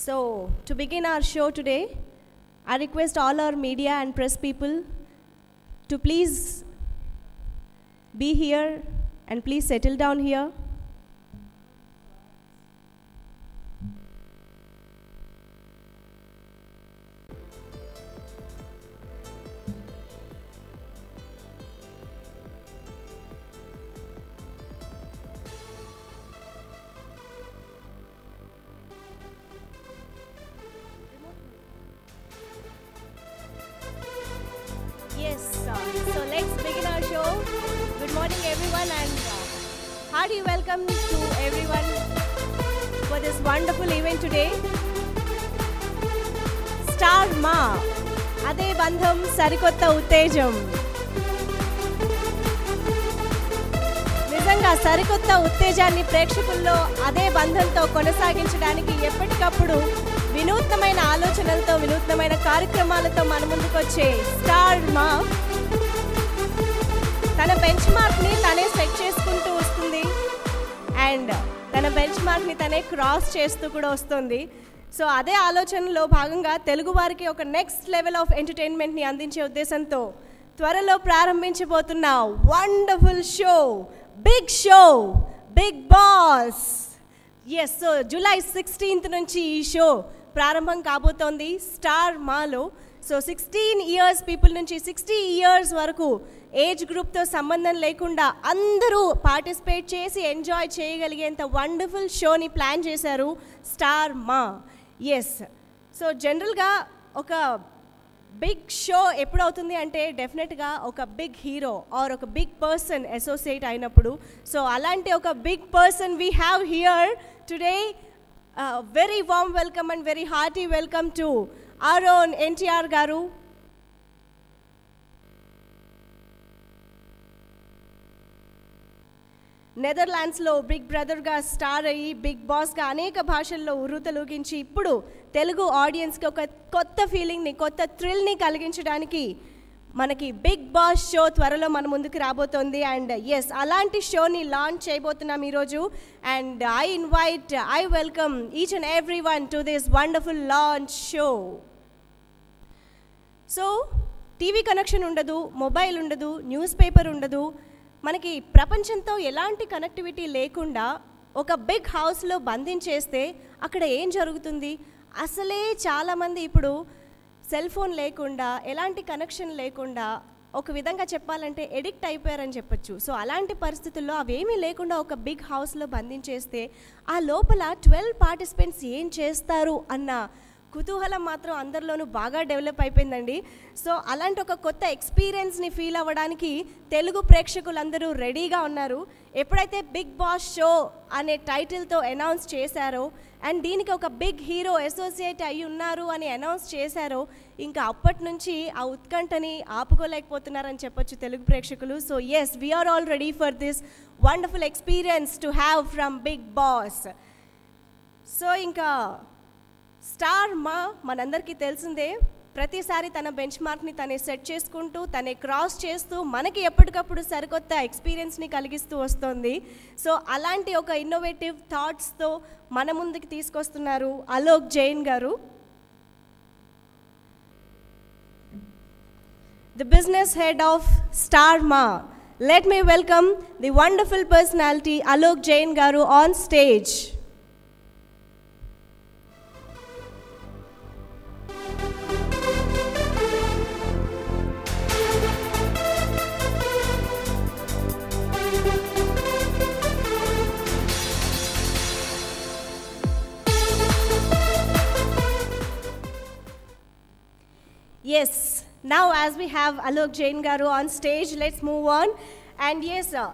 So, to begin our show today, I request all our media and press people to please be here and please settle down here. So let's begin our show. Good morning everyone and hearty welcome to everyone for this wonderful event today. Star Ma, Ade Bandham Sarikotta Uttejam. నిజంగా సరికొత్త ఉత్తేజాన్ని ప్రేక్షకుల్లో అదే బంధంతో కొనసాగించడానికి ఎప్పటికప్పుడు వినూత్నమైన ఆలోచనలతో వినూత్నమైన కార్యక్రమాలతో మన ముందుకు వచ్చే స్టార్ మా తన బెంచ్ మార్క్ని తనే సెట్ చేసుకుంటూ వస్తుంది అండ్ తన బెంచ్ మార్క్ని తనే క్రాస్ చేస్తూ కూడా వస్తుంది. సో అదే ఆలోచనలో భాగంగా తెలుగు వారికి ఒక నెక్స్ట్ లెవెల్ ఆఫ్ ఎంటర్టైన్మెంట్ని అందించే ఉద్దేశంతో త్వరలో ప్రారంభించబోతున్న wonderful show, big boss. Yes, so July 16th నుంచి ఈ షో ప్రారంభం కాబోతోంది స్టార్ మాలో. సో 16 ఇయర్స్ పీపుల్ నుంచి 60 ఇయర్స్ వరకు ఏజ్ గ్రూప్తో సంబంధం లేకుండా అందరూ పార్టిసిపేట్ చేసి ఎంజాయ్ చేయగలిగేంత వండర్ఫుల్ షోని ప్లాన్ చేశారు స్టార్ మా. ఎస్, సో జనరల్గా ఒక బిగ్ షో ఎప్పుడవుతుంది అంటే డెఫినెట్గా ఒక బిగ్ హీరో ఆర్ ఒక బిగ్ పర్సన్ అసోసియేట్ అయినప్పుడు. సో అలాంటి ఒక big person we have here today. Very warm welcome and very hearty welcome to our own NTR garu. నెదర్లాండ్స్లో బిగ్ బ్రదర్గా స్టార్ అయ్యి బిగ్ బాస్గా అనేక భాషల్లో ఉర్రూతలూగించి ఇప్పుడు తెలుగు ఆడియన్స్కి ఒక కొత్త ఫీలింగ్ని, కొత్త థ్రిల్ని కలిగించడానికి మనకి బిగ్ బాస్ షో త్వరలో మన ముందుకు రాబోతోంది. అండ్ ఎస్, అలాంటి షోని లాంచ్ చేయబోతున్నాం ఈరోజు. And I welcome each and every one to this wonderful launch show. So TV connection ఉండదు, మొబైల్ ఉండదు, న్యూస్ పేపర్ ఉండదు, మనకి ప్రపంచంతో ఎలాంటి కనెక్టివిటీ లేకుండా ఒక బిగ్ హౌస్లో బంధించేస్తే అక్కడ ఏం జరుగుతుంది? అసలే చాలామంది ఇప్పుడు సెల్ ఫోన్ లేకుండా, ఎలాంటి కనెక్షన్ లేకుండా, ఒక విధంగా చెప్పాలంటే ఎడిక్ట్ అయిపోయారని చెప్పచ్చు. సో అలాంటి పరిస్థితుల్లో అవేమీ లేకుండా ఒక బిగ్ హౌస్లో బంధించేస్తే ఆ లోపల 12 పార్టిసిపెంట్స్ ఏం చేస్తారు అన్న కుతూహలం మాత్రం అందరిలోనూ బాగా డెవలప్ అయిపోయిందండి. సో అలాంటి ఒక కొత్త ఎక్స్పీరియన్స్ని ఫీల్ అవ్వడానికి తెలుగు ప్రేక్షకులందరూ రెడీగా ఉన్నారు. ఎప్పుడైతే బిగ్ బాస్ షో అనే టైటిల్తో అనౌన్స్ చేశారో అండ్ దీనికి ఒక బిగ్ హీరో అసోసియేట్ అయి ఉన్నారు అని అనౌన్స్ చేశారో ఇంకా అప్పటి నుంచి ఆ ఉత్కంఠని ఆపుకోలేకపోతున్నారని చెప్పొచ్చు తెలుగు ప్రేక్షకులు. So yes, we're all ready for this wonderful experience to have from Bigg Boss. So ఇంకా స్టార్ మా మనందరికీ తెలిసిందే, ప్రతిసారి తన బెంచ్ మార్క్ని తనే సెట్ చేసుకుంటూ తనే క్రాస్ చేస్తూ మనకి ఎప్పటికప్పుడు సరికొత్త ఎక్స్పీరియన్స్ని కలిగిస్తూ వస్తుంది. సో అలాంటి ఒక ఇన్నోవేటివ్ థాట్స్తో మన ముందుకు తీసుకొస్తున్నారు Alok Jain garu, the business head of star Maa. Let me welcome the wonderful personality Alok Jain garu on stage. Yes, now as we have Alok Jain garu on stage, let's move on. And yes, sir.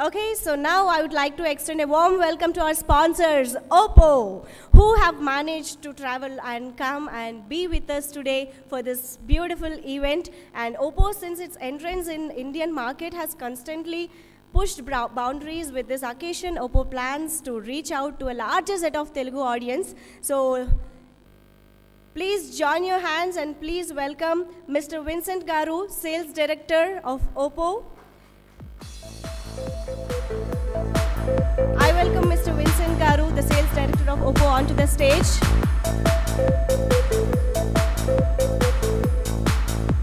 Okay, so now I would like to extend a warm welcome to our sponsors, Oppo, who have managed to travel and come and be with us today for this beautiful event. And Oppo, since its entrance in Indian market, has constantly pushed boundaries. With this occasion, Oppo plans to reach out to a larger set of Telugu audience. So please join your hands and please welcome Mr. Vincent Garu, Sales Director of Oppo. Oppo onto the stage.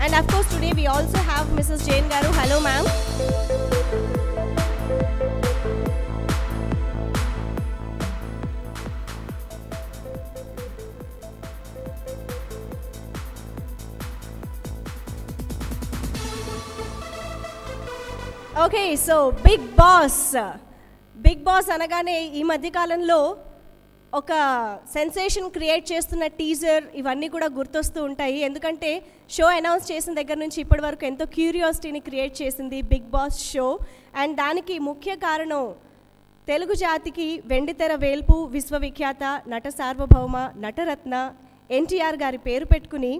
And of course today we also have Mrs. Jane Garu. Hello ma'am. Okay, so Big Boss. Big Boss అనగానే ఈ మధ్య కాలంలో ఒక sensation create చేస్తున్న teaser ఇవన్నీ కూడా గుర్తొస్తూ ఉంటాయి. ఎందుకంటే షో అనౌన్స్ చేసిన దగ్గర నుంచి ఇప్పటి వరకు ఎంతో క్యూరియాసిటీని క్రియేట్ చేసింది బిగ్ బాస్ షో. అండ్ దానికి ముఖ్య కారణం తెలుగు జాతికి వెండితెర వేల్పు విశ్వవిఖ్యాత నట సార్వభౌమ నటరత్న ఎన్టీఆర్ గారి పేరు పెట్టుకుని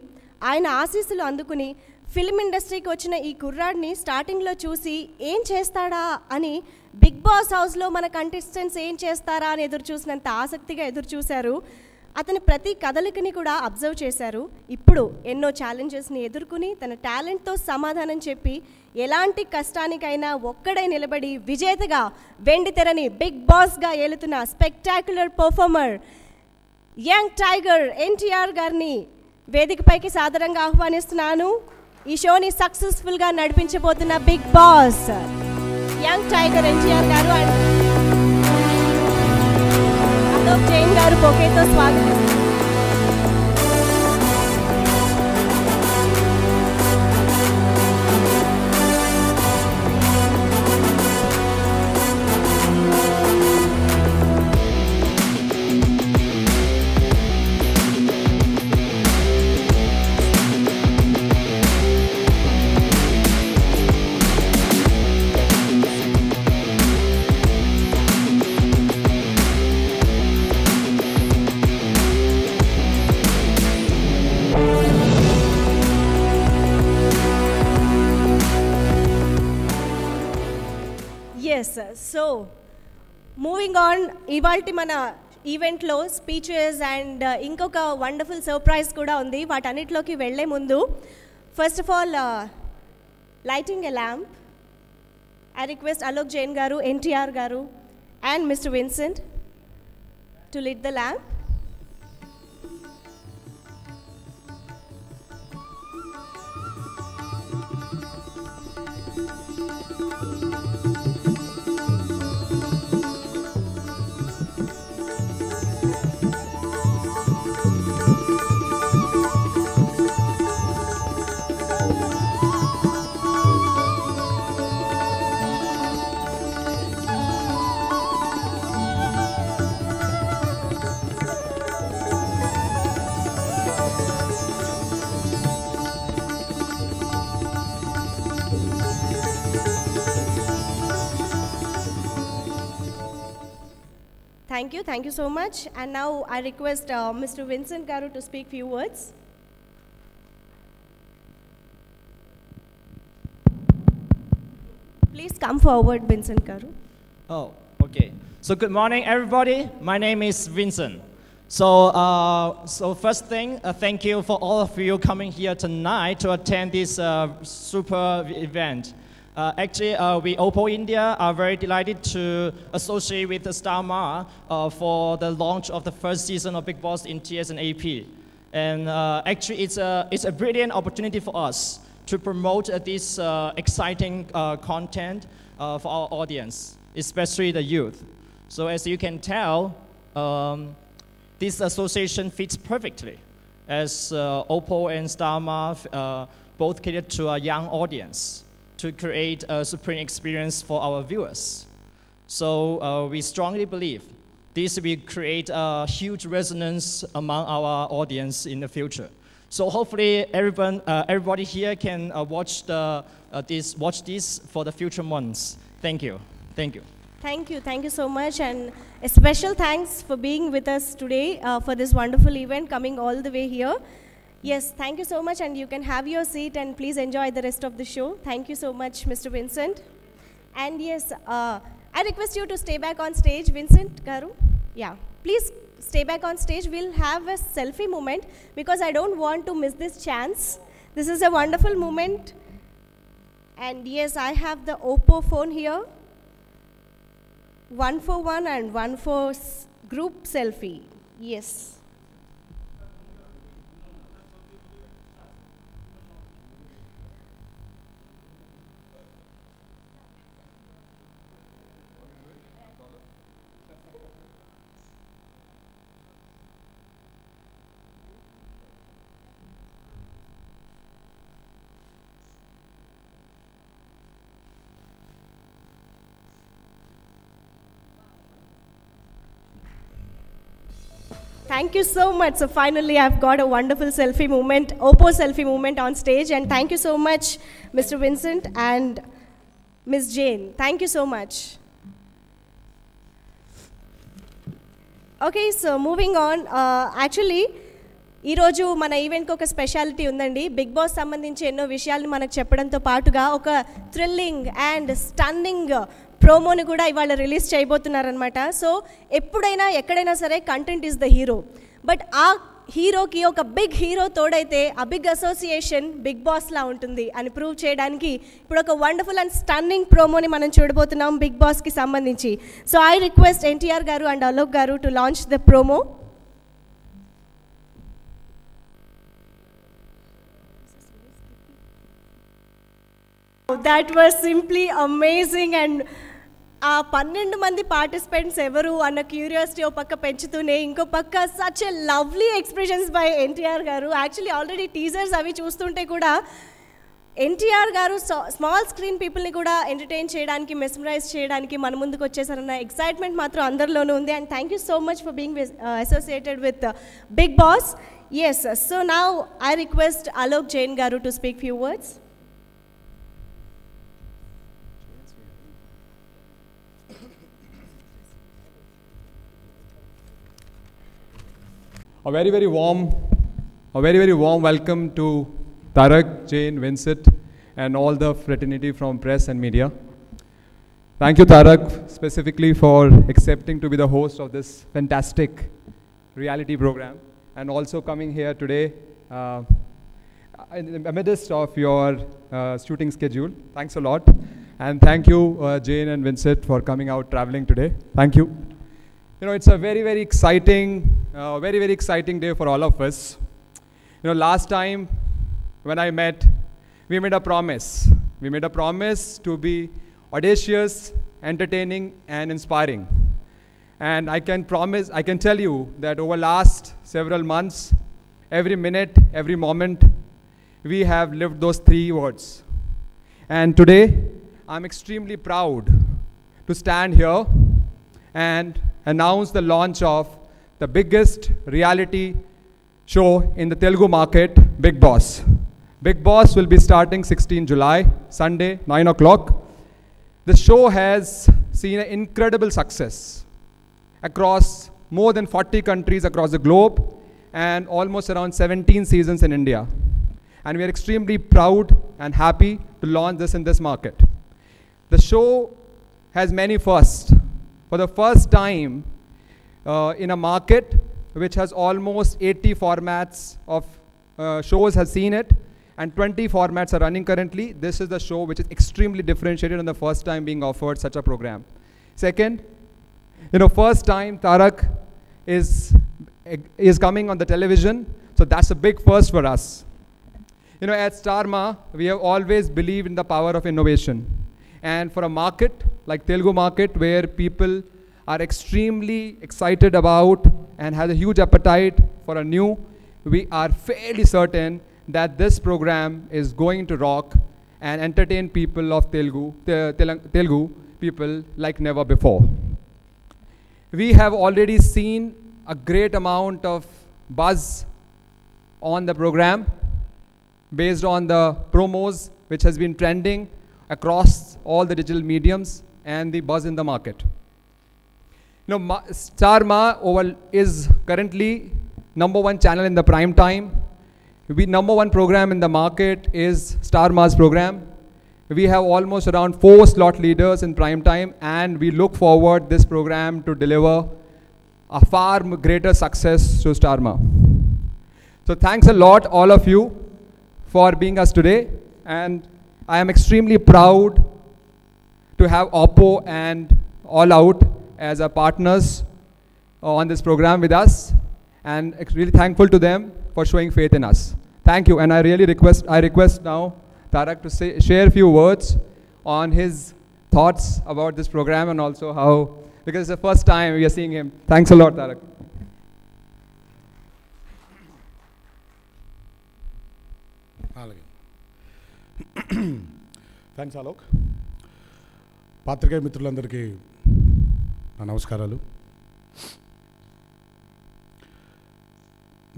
ఆయన ఆశీస్సులు అందుకుని ఫిల్మ్ ఇండస్ట్రీకి వచ్చిన ఈ కుర్రాడిని స్టార్టింగ్లో చూసి ఏం చేస్తాడా అని బిగ్ బాస్ హౌస్లో మన కంటెస్టెంట్స్ ఏం చేస్తారా అని ఎదురు చూసినంత ఆసక్తిగా ఎదురు చూశారు. అతని ప్రతి కదలికని కూడా అబ్జర్వ్ చేశారు. ఇప్పుడు ఎన్నో ఛాలెంజెస్ని ఎదుర్కొని తన టాలెంట్తో సమాధానం చెప్పి ఎలాంటి కష్టానికైనా ఒక్కడై నిలబడి విజేతగా వెండితెరని బిగ్ బాస్గా ఏలుతున్న spectacular performer young tiger NTR గారిని వేదికపైకి సాదరంగా ఆహ్వానిస్తున్నాను. ఈ షోని సక్సెస్ఫుల్గా నడిపించబోతున్న big boss young tiger NTR garu and Alok Jain garu బొకేతో స్వాగతిస్తున్నారు. సో మూవింగ్ ఆన్, ఇవాల్టి మన ఈవెంట్లో స్పీచెస్ అండ్ ఇంకొక వండర్ఫుల్ సర్ప్రైజ్ కూడా ఉంది. వాటన్నిటిలోకి వెళ్ళే ముందు first of all lighting a lamp. I request Alok Jain garu, NTR garu and mister Vincent to lit the lamp. Thank you so much. And now I request Mr. Vincent Garu to speak few words. Please come forward, Vincent Garu. Oh, okay. So good morning, everybody. My name is Vincent. So first thing, thank you for all of you coming here tonight to attend this super event. Actually, we Oppo India are very delighted to associate with Star Ma for the launch of the first season of Big Boss in TS and AP. And actually, it's a brilliant opportunity for us to promote this exciting content for our audience, especially the youth. So as you can tell, this association fits perfectly, as Oppo and Star Ma both cater to a young audience to create a supreme experience for our viewers. So we strongly believe this will create a huge resonance among our audience in the future. So hopefully everybody here can watch this for the future months. Thank you. Thank you. Thank you so much, and a special thanks for being with us today for this wonderful event, coming all the way here. Yes, thank you so much, and you can have your seat and please enjoy the rest of the show. Thank you so much, Mr. Vincent. And yes, I request you to stay back on stage, Vincent Garu. Yeah, please stay back on stage. We'll have a selfie moment because I don't want to miss this chance. This is a wonderful moment. And yes, I have the Oppo phone here. 1 for 1 and 1 for group selfie. Yes. Thank you so much. So finally, I've got a wonderful selfie moment, Oppo selfie moment on stage. And thank you so much, Mr. Vincent and Ms. Jane. Thank you so much. Okay, so moving on. Actually, ఈరోజు మన ఈవెంట్కి ఒక speciality ఉందండి. Big boss సంబంధించి ఎన్నో విషయాలను మనకు చెప్పడంతో పాటుగా ఒక థ్రిల్లింగ్ అండ్ స్టన్నింగ్ ప్రోమోని కూడా ఇవాళ రిలీజ్ చేయబోతున్నారనమాట. సో ఎప్పుడైనా ఎక్కడైనా సరే content is the hero. But ఆ హీరోకి ఒక బిగ్ హీరో తోడైతే ఆ బిగ్ అసోసియేషన్ బిగ్ బాస్లా ఉంటుంది అని ప్రూవ్ చేయడానికి ఇప్పుడు ఒక వండర్ఫుల్ అండ్ స్టన్నింగ్ ప్రోమోని మనం చూడబోతున్నాం బిగ్ బాస్కి సంబంధించి. So I request NTR garu and Alok గారు to launch the promo. That was simply amazing, and ఆ 12 మంది పార్టిసిపెంట్స్ ఎవరు అన్న క్యూరియాసిటీ ఓ పక్క పెంచుతూనే ఇంకో పక్క such a lovely expressions by NTR garu. Actually already teasers అవి చూస్తుంటే కూడా ఎన్టీఆర్ గారు స్మాల్ స్క్రీన్ పీపుల్ని కూడా ఎంటర్టైన్ చేయడానికి, మెస్మరైజ్ చేయడానికి మన ముందుకు వచ్చేసారన్న ఎక్సైట్మెంట్ మాత్రం అందరిలోనూ ఉంది. And thank you so much for being associated with big boss. Yes, so now I request Alok Jain garu to speak few words. A very, very warm welcome to Tarak, Jane, Vincent, and all the fraternity from press and media. Thank you, Tarak, specifically for accepting to be the host of this fantastic reality program, and also coming here today in the midst of your shooting schedule. Thanks a lot. And thank you, Jane and Vincent, for coming out traveling today. Thank you. You know, it's a very, very exciting day for all of us. You know, last time when I met, we made a promise. We made a promise to be audacious, entertaining, and inspiring. And I can tell you that over last several months, every minute, every moment, we have lived those 3 words. And today, I'm extremely proud to stand here and announce the launch of the biggest reality show in the Telugu market, Bigg Boss. Bigg Boss will be starting 16 July, Sunday, 9 o'clock. The show has seen an incredible success across more than 40 countries across the globe and almost around 17 seasons in India. And we are extremely proud and happy to launch this in this market. The show has many firsts. For the first time in a market which has almost 80 formats of shows has seen it, and 20 formats are running currently, this is the show which is extremely differentiated and the first time being offered such a program. Second, you know, first time Tarak is coming on the television, so that's a big first for us. You know, at Starma, we have always believed in the power of innovation. And for a market like Telugu market, where people are extremely excited about and has a huge appetite for a new, we are fairly certain that this program is going to rock and entertain people of Telugu people like never before. We have already seen a great amount of buzz on the program based on the promos which has been trending across all the digital mediums and the buzz in the market. You know, Starma is currently #1 channel in the prime time. #1 program in the market is Starma's program. We have almost around 4 slot leaders in prime time, and we look forward this program to deliver a far greater success to Starma. So thanks a lot, all of you, for being us today, and I am extremely proud to have Oppo and All Out as our partners on this program with us. and really thankful to them for showing faith in us. Thank you, and I request now Tarak to share a few words on his thoughts about this program and also how, because it's the first time we are seeing him. Thanks a lot, Tarak. Thanks Alok. పాత్రికేయ మిత్రులందరికీ నా నమస్కారాలు.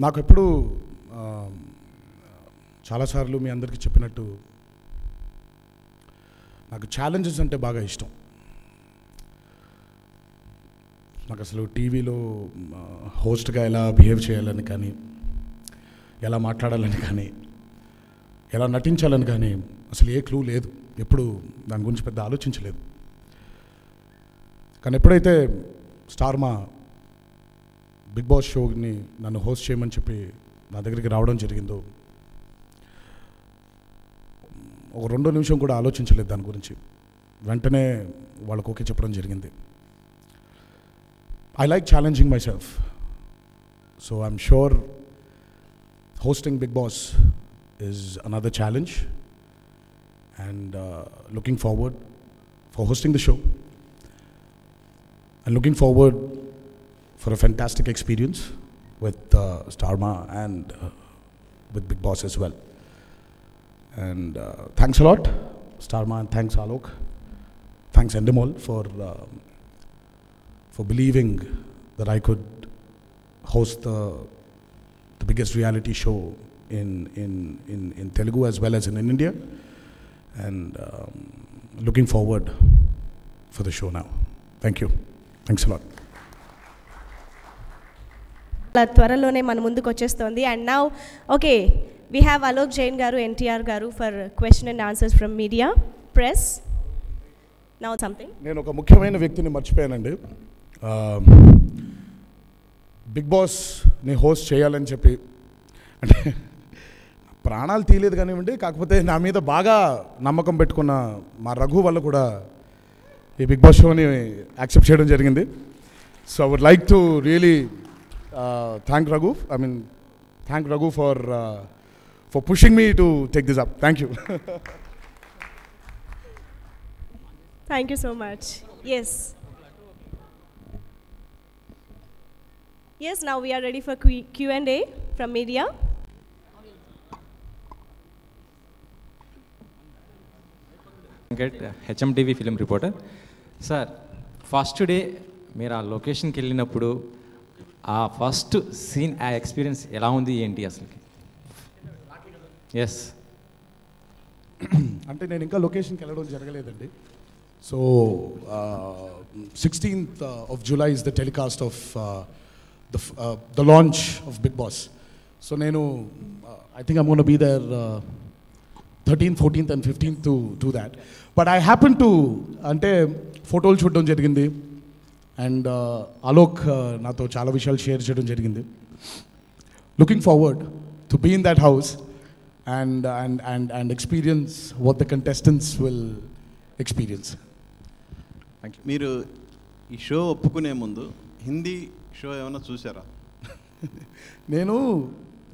నాకు ఎప్పుడు చాలాసార్లు మీ అందరికీ చెప్పినట్టు నాకు ఛాలెంజెస్ అంటే బాగా ఇష్టం. నాకు అసలు టీవీలో హోస్ట్గా ఎలా బిహేవ్ చేయాలని కానీ, ఎలా మాట్లాడాలని కానీ, ఎలా నటించాలని కానీ అసలు ఏ క్లూ లేదు. ఎప్పుడు దాని గురించి పెద్ద ఆలోచించలేదు. కానీ ఎప్పుడైతే స్టార్ మా బిగ్ బాస్ షోని నన్ను హోస్ట్ చేయమని చెప్పి నా దగ్గరికి రావడం జరిగిందో, ఒక 2 నిమిషం కూడా ఆలోచించలేదు దాని గురించి. వెంటనే వాళ్ళకు ఓకే చెప్పడం జరిగింది. I like challenging my self. So I'm sure hosting Big Boss is another challenge, and looking forward for hosting the show, and looking forward for a fantastic experience with Star Ma and with Big Boss as well. And thanks a lot, Star Ma, and thanks Alok, thanks Endemol for believing that I could host the biggest reality show in Telugu as well as in India, and looking forward for the show now. Thank you. Thanks a lot. త్వరలోనే మన ముందుకు వచ్చేస్తుంది. And now okay, we have Alok Jain garu, NTR garu for question and answers from media, press. Now something. నేను ఒక ముఖ్యమైన వ్యక్తిని మర్చిపోయానండి. Big బాస్ని host చేయాలని చెప్పి, అంటే ప్రాణాలు తీయలేదు కానివ్వండి, కాకపోతే నా మీద బాగా నమ్మకం పెట్టుకున్న మా రఘు వల్ల కూడా ఈ బిగ్ బాస్ షోని యాక్సెప్ట్ చేయడం జరిగింది. So I would like to really thank Raghu for pushing me to take this up. Thank you. Thank you so much. Yes. Yes, now we are ready for Q&A from media. HMTV film reporter. Sir, first day మీరు ఆ లొకేషన్కి వెళ్ళినప్పుడు ఆ first scene, ఆ experience ఎలా ఉంది ఏంటి అసలుకి? ఎస్, అంటే నేను ఇంకా లొకేషన్కి వెళ్ళడం జరగలేదండి. So 16th of July is the telecast of the launch of Big Boss. So నేను I think I'm going to be there 13th, 14th and 15th to do that. But I happen to, అంటే ఫోటోలు చూడడం జరిగింది, and Alok నాతో చాలా విషయాలు share చేయడం జరిగింది. Looking forward to be in that house and experience what the contestants will experience. Thank you. మీరు ఈ షో ఒప్పుకునే ముందు హిందీ షో ఏమైనా చూసారా? నేను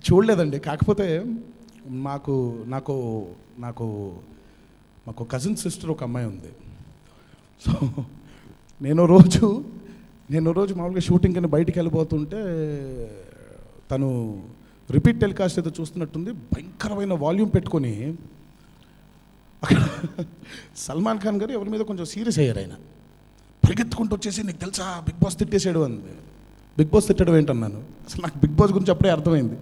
చూడలేదండి. కాకపోతే నాకు కజిన్ సిస్టర్ ఒక అమ్మాయి ఉంది. సో నేను రోజు మామూలుగా షూటింగ్ అని బయటికి వెళ్ళిపోతుంటే తను రిపీట్ టెలికాస్ట్ ఏదో చూస్తున్నట్టుంది, భయంకరమైన వాల్యూమ్ పెట్టుకొని అక్కడ సల్మాన్ ఖాన్ గారు ఎవరి మీద కొంచెం సీరియస్ అయ్యారు. ఆయన పరిగెత్తుకుంటూ వచ్చేసి, నీకు తెలుసా బిగ్ బాస్ తిట్టేసాడు అంది. బిగ్ బాస్ తిట్టడం ఏంటన్నాను. అసలు నాకు బిగ్ బాస్ గురించి అప్పుడే అర్థమైంది.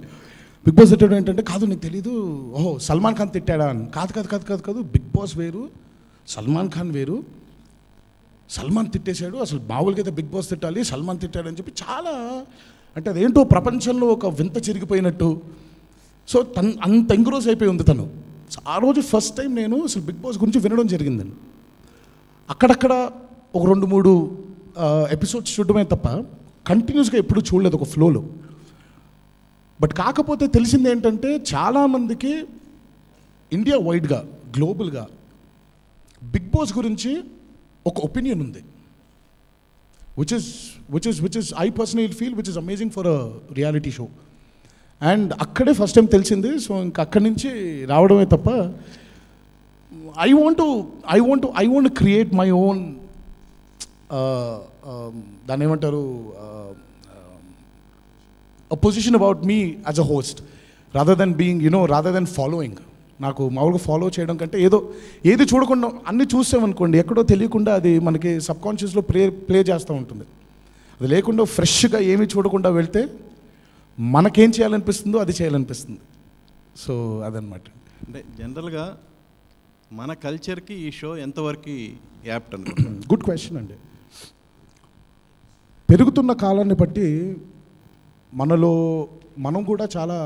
బిగ్ బాస్ తిట్టడం ఏంటంటే, కాదు నీకు తెలీదు, ఓహో సల్మాన్ ఖాన్ తిట్టాడా అని. కాదు, బిగ్ బాస్ వేరు, సల్మాన్ ఖాన్ వేరు. సల్మాన్ తిట్టేశాడు, అసలు మామూలుగా అయితే బిగ్ బాస్ తిట్టాలి, సల్మాన్ తిట్టాడు అని చెప్పి చాలా, అంటే అదేంటో ప్రపంచంలో ఒక వింత చెరిగిపోయినట్టు. సో అంత ఎంగ్రోజ్ అయిపోయి ఉంది తను. సో ఆ రోజు ఫస్ట్ టైం నేను అసలు బిగ్ బాస్ గురించి వినడం జరిగిందండి. అక్కడక్కడ ఒక 2-3 ఎపిసోడ్స్ చూడడమే తప్ప కంటిన్యూస్గా ఎప్పుడు చూడలేదు ఒక ఫ్లోలో. బట్ కాకపోతే తెలిసింది ఏంటంటే, చాలామందికి ఇండియా వైడ్గా, గ్లోబల్గా బిగ్ బాస్ గురించి ఒక ఒపీనియన్ ఉంది. which is I personally feel which is amazing for a reality show. And అక్కడే ఫస్ట్ టైం తెలిసింది. సో ఇంకా అక్కడి నుంచి రావడమే తప్ప I want create my own దాన్ని ఏమంటారు a position about me as a host rather than being rather than following. నాకు మామూలుగా ఫాలో చేయడం కంటే ఏది చూడకుండా అన్నీ చూసామనుకోండి ఎక్కడో తెలియకుండా అది మనకి సబ్కాన్షియస్లో ప్లే చేస్తూ ఉంటుంది. అది లేకుండా ఫ్రెష్గా ఏమీ చూడకుండా వెళ్తే మనకేం చేయాలనిపిస్తుందో అది చేయాలనిపిస్తుంది. సో అదనమాట. అంటే జనరల్గా మన కల్చర్కి ఈ షో ఎంతవరకు యాప్ట్ అనుకుంటున్నాను? గుడ్ క్వశ్చన్ అండి. పెరుగుతున్న కాలాన్ని బట్టి మనం కూడా చాలా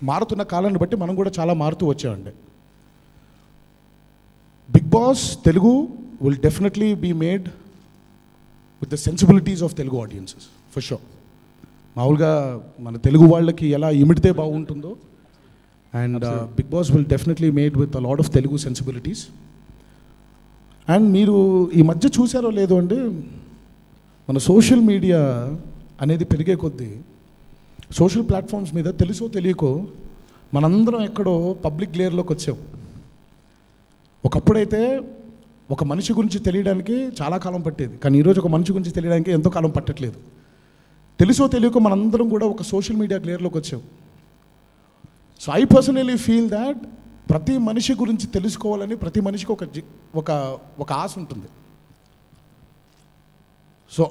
మారుతున్న కాలాన్ని బట్టి మనం కూడా చాలా మారుతూ వచ్చామండి. Bigg Boss Telugu will definitely be made with the sensibilities of Telugu audiences for sure. మామూలుగా మన తెలుగు వాళ్ళకి ఎలా ఇమిడితే బాగుంటుందో and Bigg Boss will definitely made with a lot of Telugu sensibilities. And మీరు ఈ మధ్య చూసారో లేదో అండి, మన సోషల్ మీడియా అనేది పెరిగే కొద్దీ సోషల్ ప్లాట్ఫామ్స్ మీద తెలుసో తెలియకో మనందరం ఎక్కడో పబ్లిక్ గ్లేర్లోకి వచ్చాం. ఒకప్పుడైతే ఒక మనిషి గురించి తెలియడానికి చాలా కాలం పట్టేది, కానీ ఈరోజు ఒక మనిషి గురించి తెలియడానికి ఎంతో కాలం పట్టట్లేదు. తెలుసో తెలియకో మనందరం కూడా ఒక సోషల్ మీడియా గ్లేర్లోకి వచ్చాం. So I personally feel that ప్రతి మనిషి గురించి తెలుసుకోవాలని ప్రతి మనిషికి ఒక ఆశ ఉంటుంది. So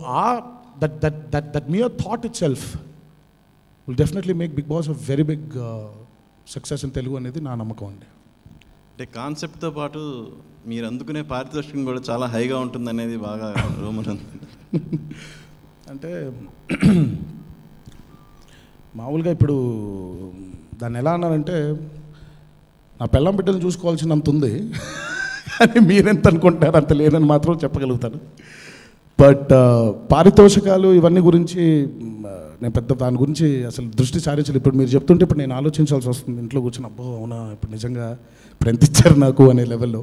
that mere thought itself will definitely make Big Boss a very big success in Telugu అనేది నా నమ్మకం అండి. అంటే కాన్సెప్ట్తో పాటు మీరు అందుకునే పారితోషికం కూడా చాలా హైగా ఉంటుంది అనేది బాగా రూమర్ ఉంది. అంటే మామూలుగా ఇప్పుడు దాన్ని ఎలా అన్నారంటే నా పెళ్ళాం బిడ్డలు చూసుకోవాల్సినంత ఉంది, కానీ మీరెంత అనుకుంటారు అంత లేదని మాత్రం చెప్పగలుగుతాను. బట్ పారితోషికాలు ఇవన్నీ గురించి నేను పెద్ద దాని గురించి అసలు దృష్టి సారించాలి. ఇప్పుడు మీరు చెప్తుంటే ఇప్పుడు నేను ఆలోచించాల్సి వస్తుంది ఇంట్లో కూర్చొని, అబ్బో అవునా ఇప్పుడు నిజంగా ఇప్పుడు ఎంత ఇచ్చారు నాకు అనే లెవెల్లో.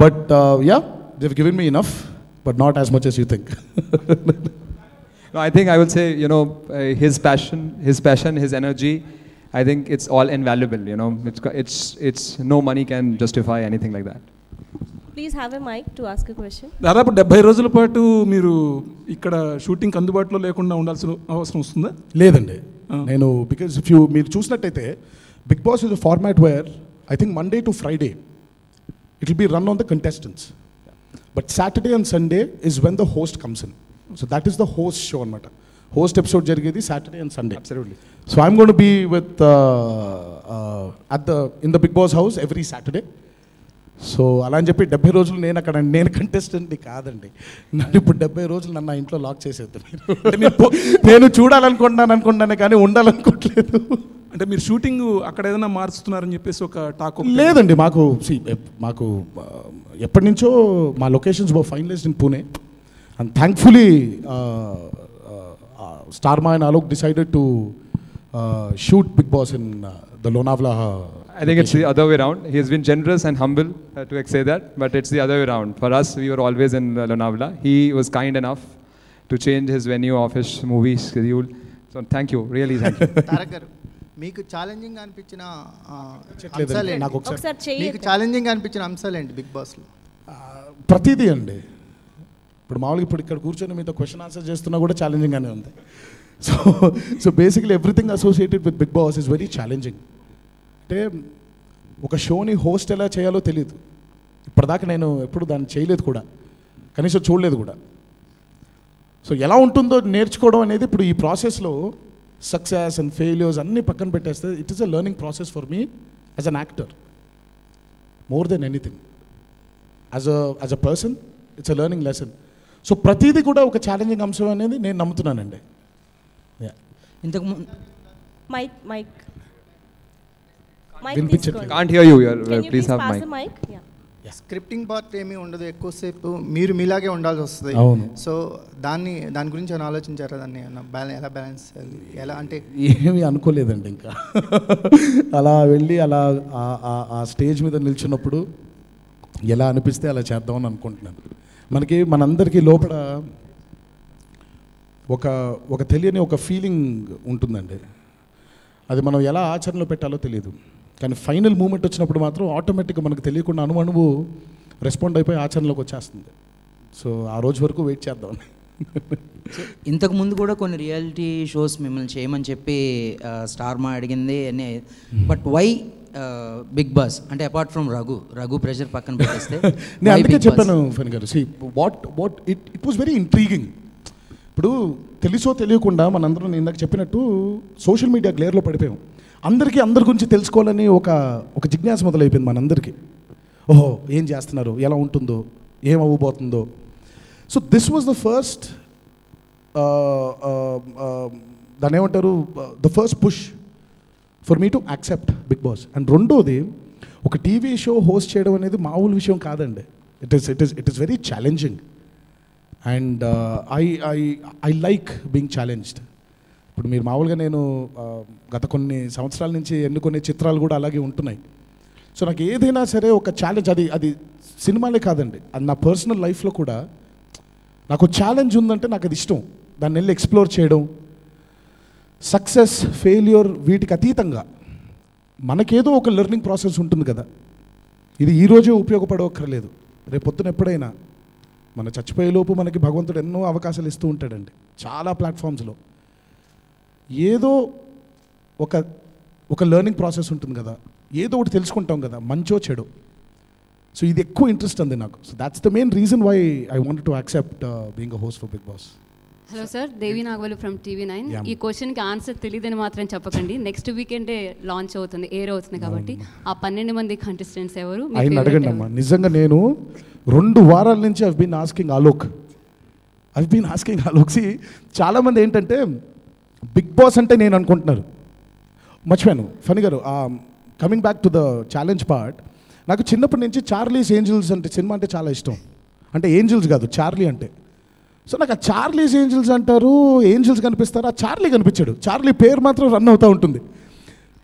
But yeah they given me enough but not as much as you think. No, I think I would say, his passion, his energy, I think it's all invaluable, it's no money can justify anything like that. Please have a mic to ask a question. దాదాపు 70 రోజుల పాటు మీరు ఇక్కడ shooting అందుబాటులో లేకుండా ఉండాల్సిన అవసరం వస్తుందా? లేదండి, నేను బికాజ్ మీరు చూసినట్టయితే Bigg Boss is a format where I think Monday to Friday it will be run on the contestants, but Saturday and Sunday is when the host comes in. So that is the host show అనమాట. Host episode జరిగేది Saturday and Sunday. Absolutely. So I'm going to be with in the Big Boss house every Saturday. So అలా అని చెప్పి 70 రోజులు నేను contestant కాదండి. నన్ను ఇప్పుడు 70 రోజులు నన్ను ఇంట్లో లాక్ చేసేది. నేను చూడాలనుకుంటున్నాను కానీ ఉండాలనుకోవట్లేదు. అంటే మీరు షూటింగ్ అక్కడ ఏదైనా మార్చుతున్నారని చెప్పేసి ఒక టాక్? లేదండి, మాకు ఎప్పటి నుంచో మా locations were finalized in Pune. And thankfully, Starma and Alok decided to shoot Big Boss in the Lonavala. I think it's the other way around. He has been generous and humble to say that, but it's the other way around. For us, we were always in Lonavala. He was kind enough to change his venue of his movie schedule. So thank you, really thank you. Tarak గారు, మీకు challenging అనిపించిన అంశాలు ఏంటి big బాస్లో? ప్రతిదీ అండి. ఇప్పుడు మామూలుగా ఇక్కడ కూర్చొని మీతో క్వశ్చన్ ఆన్సర్ చేస్తున్నా కూడా ఛాలెంజింగ్గానే ఉంది. So basically everything associated with big Boss is very challenging. అంటే ఒక షోని హోస్ట్ ఎలా చేయాలో తెలియదు. ఇప్పటిదాకా నేను ఎప్పుడు దాన్ని చేయలేదు కూడా, కనీసం చూడలేదు కూడా. సో ఎలా ఉంటుందో నేర్చుకోవడం అనేది ఇప్పుడు ఈ ప్రాసెస్లో సక్సెస్ అండ్ ఫెయిల్యూర్స్ అన్నీ పక్కన పెట్టేస్తే it is a learning process for me as an actor more than anything. As a person it's a learning lesson. So ప్రతిదీ కూడా ఒక ఛాలెంజింగ్ అంశం అనేది నేను నమ్ముతున్నానండి. ఇంతకు ముందు Can't hear you. Please have mic. Scripting part ఏమీ ఉండదు, ఎక్కువసేపు మీరు మీలాగే ఉండాల్సి వస్తుంది. సో దాని గురించి ఏమైనా ఆలోచించారా? దాన్ని ఎలా బ్యాలెన్స్ చేయాలి, ఎలా అంటే? ఏమీ అనుకోలేదండి ఇంకా. అలా వెళ్ళి అలా ఆ స్టేజ్ మీద నిల్చున్నప్పుడు ఎలా అనిపిస్తే అలా చేద్దామని అనుకుంటున్నాను. మనకి మనందరికీ లోపల ఒక తెలియని ఒక ఫీలింగ్ ఉంటుందండి. అది మనం ఎలా ఆచరణలో పెట్టాలో తెలియదు, కానీ ఫైనల్ మూమెంట్ వచ్చినప్పుడు మాత్రం ఆటోమేటిక్గా మనకు తెలియకుండా అణువు రెస్పాండ్ అయిపోయి ఆచరణలోకి వచ్చేస్తుంది. సో ఆ రోజు వరకు వెయిట్ చేద్దాం. ఇంతకుముందు కూడా కొన్ని రియాలిటీ షోస్ మిమ్మల్ని చేయమని చెప్పి స్టార్ మా అడిగింది అని, బట్ వై బిగ్ బాస్ అంటే అపార్ట్ ఫ్రమ్ రఘు ప్రెషర్ పక్కన పెట్టేస్తే నేను అందుకే చెప్పాను ఫెన్ గారు, see what it was very intriguing. ఇప్పుడు తెలుసో తెలియకుండా మనందరం నేను ఇందాక చెప్పినట్టు సోషల్ మీడియా గ్లేర్లో పడిపోయాం. అందరి గురించి తెలుసుకోవాలని ఒక జిజ్ఞాస మొదలైపోయింది మనందరికీ. ఓహో ఏం చేస్తున్నారు, ఎలా ఉంటుందో, ఏం అవ్వబోతుందో. So this was the first దాన్ని ఏమంటారు, the first push for me to accept big boss. And రెండోది, ఒక టీవీ షో హోస్ట్ చేయడం అనేది మామూలు విషయం కాదండి. It is very challenging and I like being challenged. ఇప్పుడు మీరు మామూలుగా నేను గత కొన్ని సంవత్సరాల నుంచి ఎన్నుకునే చిత్రాలు కూడా అలాగే ఉంటున్నాయి. సో నాకు ఏదైనా సరే ఒక ఛాలెంజ్, అది సినిమాలే కాదండి, అది నా పర్సనల్ లైఫ్లో కూడా నాకు ఛాలెంజ్ ఉందంటే నాకు అది ఇష్టం. దాన్ని వెళ్ళి ఎక్స్ప్లోర్ చేయడం, సక్సెస్ ఫెయిల్యూర్ వీటికి అతీతంగా మనకేదో ఒక లెర్నింగ్ ప్రాసెస్ ఉంటుంది కదా. ఇది ఈరోజే ఉపయోగపడవక్కర్లేదు, రేపు పొద్దున ఎప్పుడైనా మన చచ్చిపోయేలోపు మనకి భగవంతుడు ఎన్నో అవకాశాలు ఇస్తూ ఉంటాడండి చాలా ప్లాట్ఫామ్స్లో. ఏదో ఒక లెర్నింగ్ ప్రాసెస్ ఉంటుంది కదా, ఏదో ఒకటి తెలుసుకుంటాం కదా, మంచో చెడు. సో ఇది ఎక్కువ ఇంట్రెస్ట్ ఉంది నాకు. So that's the main reason why I wanted to accept being a host for Bigg Boss. Hello sir, Devi Nagavalli from TV9. ఈ క్వశ్చన్కి ఆన్సర్ తెలియదని మాత్రం చెప్పకండి. నెక్స్ట్ వీకెండే లాంచ్ అవుతుంది, ఎయిర్ అవుతుంది కాబట్టి ఆ 12 మంది కంటెస్టెంట్స్ ఎవరు ఆయన అడగండి అమ్మా. నిజంగా నేను 2 వారాల నుంచి ఐవ్ బీన్ ఆస్కింగ్ ఆలోక్. చాలామంది ఏంటంటే బిగ్ బాస్ అంటే నేను అనుకుంటున్నారు. మర్చిపోయాను ఫనీ గారు, coming back to the challenge part, నాకు చిన్నప్పటి నుంచి చార్లీస్ ఏంజల్స్ అంటే సినిమా అంటే చాలా ఇష్టం. అంటే ఏంజల్స్ కాదు, చార్లీ అంటే. సో నాకు ఆ చార్లీస్ ఏంజల్స్ అంటారు, ఏంజల్స్ కనిపిస్తారు, ఆ చార్లీ కనిపించాడు. చార్లీ పేరు మాత్రం రన్ అవుతూ ఉంటుంది.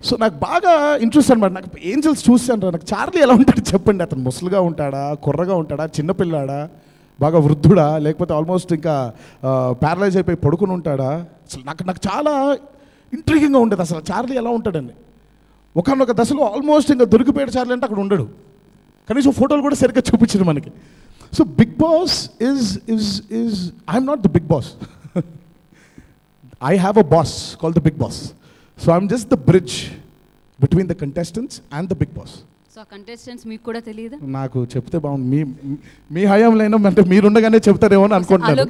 సో నాకు బాగా ఇంట్రెస్ట్ అనమాట. నాకు ఏంజల్స్ చూస్తాను, నాకు చార్లీ ఎలా ఉంటాడు చెప్పండి. అతను ముసలిగా ఉంటాడా, కుర్రగా ఉంటాడా, చిన్నపిల్లాడా, బాగా వృద్ధుడా, లేకపోతే ఆల్మోస్ట్ ఇంకా ప్యారలైజ్ అయిపోయి పడుకుని ఉంటాడా? అసలు నాకు చాలా ఇంట్రీగింగ్గా ఉండేది అసలు చార్లీ ఎలా ఉంటాడని. ఒకనొక దశలో ఆల్మోస్ట్ ఇంకా దొరికిపోయాడు చార్లీ అంటే అక్కడ ఉండడు, కనీసం ఫోటోలు కూడా సరిగ్గా చూపించరు మనకి. So Bigg Boss is I'm not the big boss. I have a boss called the big boss. So I'm just the bridge between the contestants and the big boss. So contestants మీకు కూడా తెలియదా? నాకు చెప్తే బాగుంది. మీ హయాంలో అంటే మీరుండగానే చెప్తారేమో అని అనుకుంటున్నాను.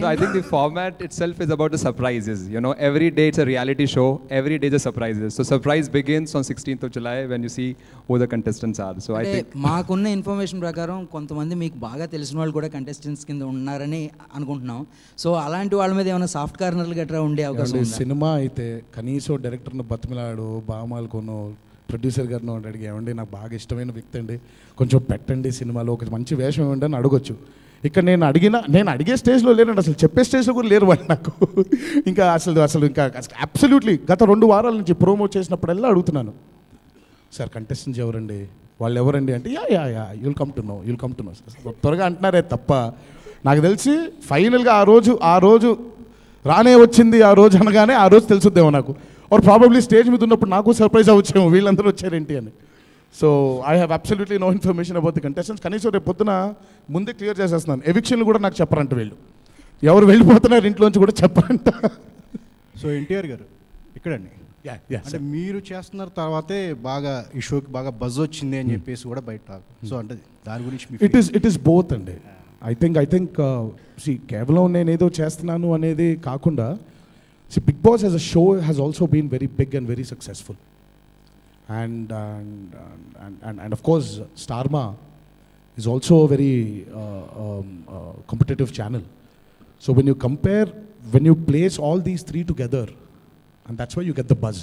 So I think the format itself is about the surprises. You know, every day it's a reality show. Every day is a surprises. So surprise begins on 16th of July when you see who the contestants are. So I think మాకున్న information ప్రకారం కొంతమంది మీకు బాగా తెలిసిన వాళ్ళు కూడా contestants కింద ఉన్నారని అనుకుంటున్నాం. సో అలాంటి వాళ్ళ మీద ఏమైనా సాఫ్ట్ కార్నర్లు గట్రా ఉండే అవకాశం ఉందా? సినిమా అయితే కనీసం డైరెక్టర్ను బతిమిలాడు, బామాలు కొను, ప్రొడ్యూసర్ గారిని అడిగి, ఏమండి నాకు బాగా ఇష్టమైన వ్యక్తి అండి, కొంచెం పెట్టండి సినిమాలో, ఒక మంచి వేషం ఇవ్వండి అని అడగొచ్చు. ఇక్కడ నేను అడిగే స్టేజ్లో లేనండి, అసలు చెప్పే స్టేజ్లో కూడా లేరు వాళ్ళు నాకు. ఇంకా అసలు ఇంకా అబ్సల్యూట్లీ గత 2 వారాల నుంచి ప్రోమోట్ చేసినప్పుడల్లా అడుగుతున్నాను, సార్ కంటెస్టెంట్స్ ఎవరండి, వాళ్ళు ఎవరండి అంటే యుల్ కమ్ టు నో త్వరగా అంటున్నారే తప్ప నాకు తెలిసి ఫైనల్గా ఆ రోజు రానే వచ్చింది, ఆ రోజు అనగానే ఆ రోజు తెలుసుద్దేమో నాకు. ఆర్ ప్రాబబ్లీ స్టేజ్ మీద ఉన్నప్పుడు నాకు సర్ప్రైజ్ అవ్వచ్చేమో వీళ్ళందరూ వచ్చారేంటి అని. So I have absolutely no information about the contestants. కనీసం రేపు పొద్దున ముందే క్లియర్ చేసేస్తున్నాను, ఎవిక్షన్లు కూడా నాకు చెప్పరంట వీళ్ళు, ఎవరు వెళ్ళిపోతున్నారు ఇంట్లోంచి కూడా చెప్పరంట. సో ఎన్టీఆర్ గారు ఇక్కడండి, అంటే మీరు చేస్తున్న తర్వాతే బాగా ఈ షోకి బాగా బజ్ వచ్చింది అని చెప్పేసి కూడా బయట. సో అంటే దాని గురించి ఇట్ ఈస్ బోత్ అండి. ఐ థింక్ కేవలం నేను ఏదో చేస్తున్నాను అనేది కాకుండా, Bigg Boss as a show has also been very big and very successful. And of course, Starma is also a very competitive channel. So when you place all these 3 together, and that's why you get the buzz.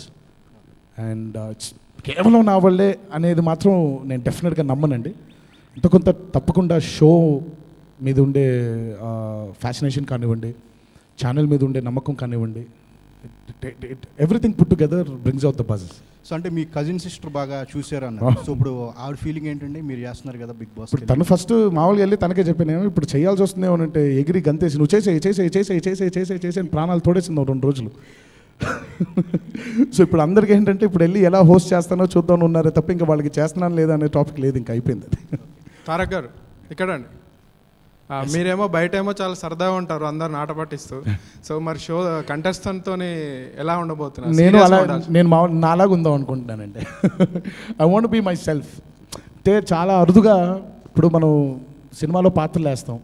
And it's కేవలం నా వల్లే అనేది మాత్రం నేను డెఫినెట్గా నమ్మనండి. ఇంత కొంత తప్పకుండా షో మీద ఉండే ఫ్యాసినేషన్ కానివ్వండి, ఛానల్ మీద ఉండే నమ్మకం కానివ్వండి, everything put together brings out the buzz. So అంటే మీ కజిన్ సిస్టర్ బాగా చూసారు అన్నారు. సో ఇప్పుడు ఆవిడ ఫీలింగ్ ఏంటంటే మీరు చేస్తున్నారు కదా బిగ్ బాస్. ఇప్పుడు తను ఫస్ట్ మామూలుగా వెళ్ళి తనకే చెప్పాను, ఇప్పుడు చేయాల్సి వస్తుందేమో అంటే ఎగిరి గంతేసి నువ్వు చేసే ప్రాణాలు తోడేసింది 2 రోజులు. సో ఇప్పుడు అందరికీ ఏంటంటే ఇప్పుడు వెళ్ళి ఎలా హోస్ట్ చేస్తానో చూద్దాం ఉన్నారే తప్ప ఇంకా వాళ్ళకి చేస్తున్నాను లేదా అనే టాపిక్ లేదు, ఇంకా అయిపోయింది అది. తారక్ గారు ఇక్కడండి. మీరేమో బయట ఏమో చాలా సరదాగా ఉంటారు అందరు ఆట పట్టిస్తూ. సో మరి షో కంటెస్టెంట్తో ఎలా ఉండబోతున్నారు? నేను నాలాగా ఉందాం అనుకుంటున్నానండి. I want be myself. అంటే చాలా అరుదుగా ఇప్పుడు మనం సినిమాలో పాత్రలు వేస్తాం,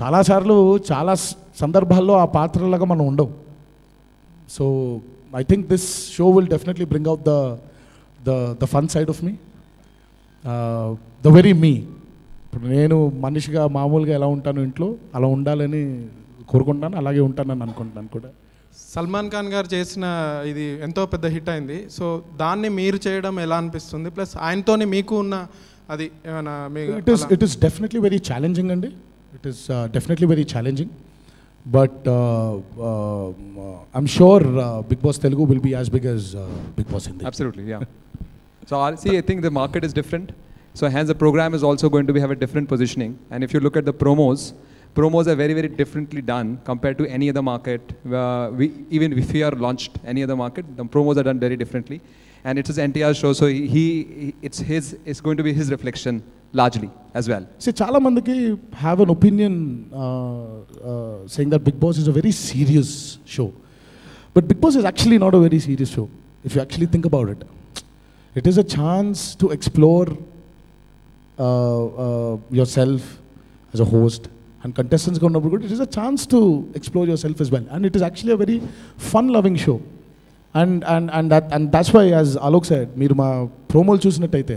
చాలాసార్లు చాలా సందర్భాల్లో ఆ పాత్రలాగా మనం ఉండవు. So I think this show will definitely bring out the fun side of me, the very me. ఇప్పుడు నేను మనిషిగా మామూలుగా ఎలా ఉంటాను ఇంట్లో అలా ఉండాలని కోరుకుంటాను, అలాగే ఉంటానని అనుకుంటున్నాను కూడా. సల్మాన్ ఖాన్ గారు చేసిన ఇది ఎంతో పెద్ద హిట్ అయింది. సో దాన్ని మీరు చేయడం ఎలా అనిపిస్తుంది? ప్లస్ ఆయనతోనే మీకు ఉన్న అది ఏమైనా? It is definitely very challenging అండి. It is definitely very challenging. But I'm sure Big Boss Telugu will be as big as Big Boss Hindi. Absolutely, yeah. So see, I think the market is different. So hence the program is also going to have a different positioning. And if you look at the promos are very, very differently done compared to any other market. Even if we are launched any other market, the promos are done very differently. And it's his NTR show, so it's going to be his reflection largely as well. See, chala mandiki have an opinion saying that Big Boss is a very serious show. But Big Boss is actually not a very serious show, if you actually think about it. It is a chance to explore yourself as a host, and contestants going to it is a chance to explore yourself as well. And it is actually a very fun-loving show. And that's why, as Alok said, మీరు మా ప్రోమోలు చూసినట్టయితే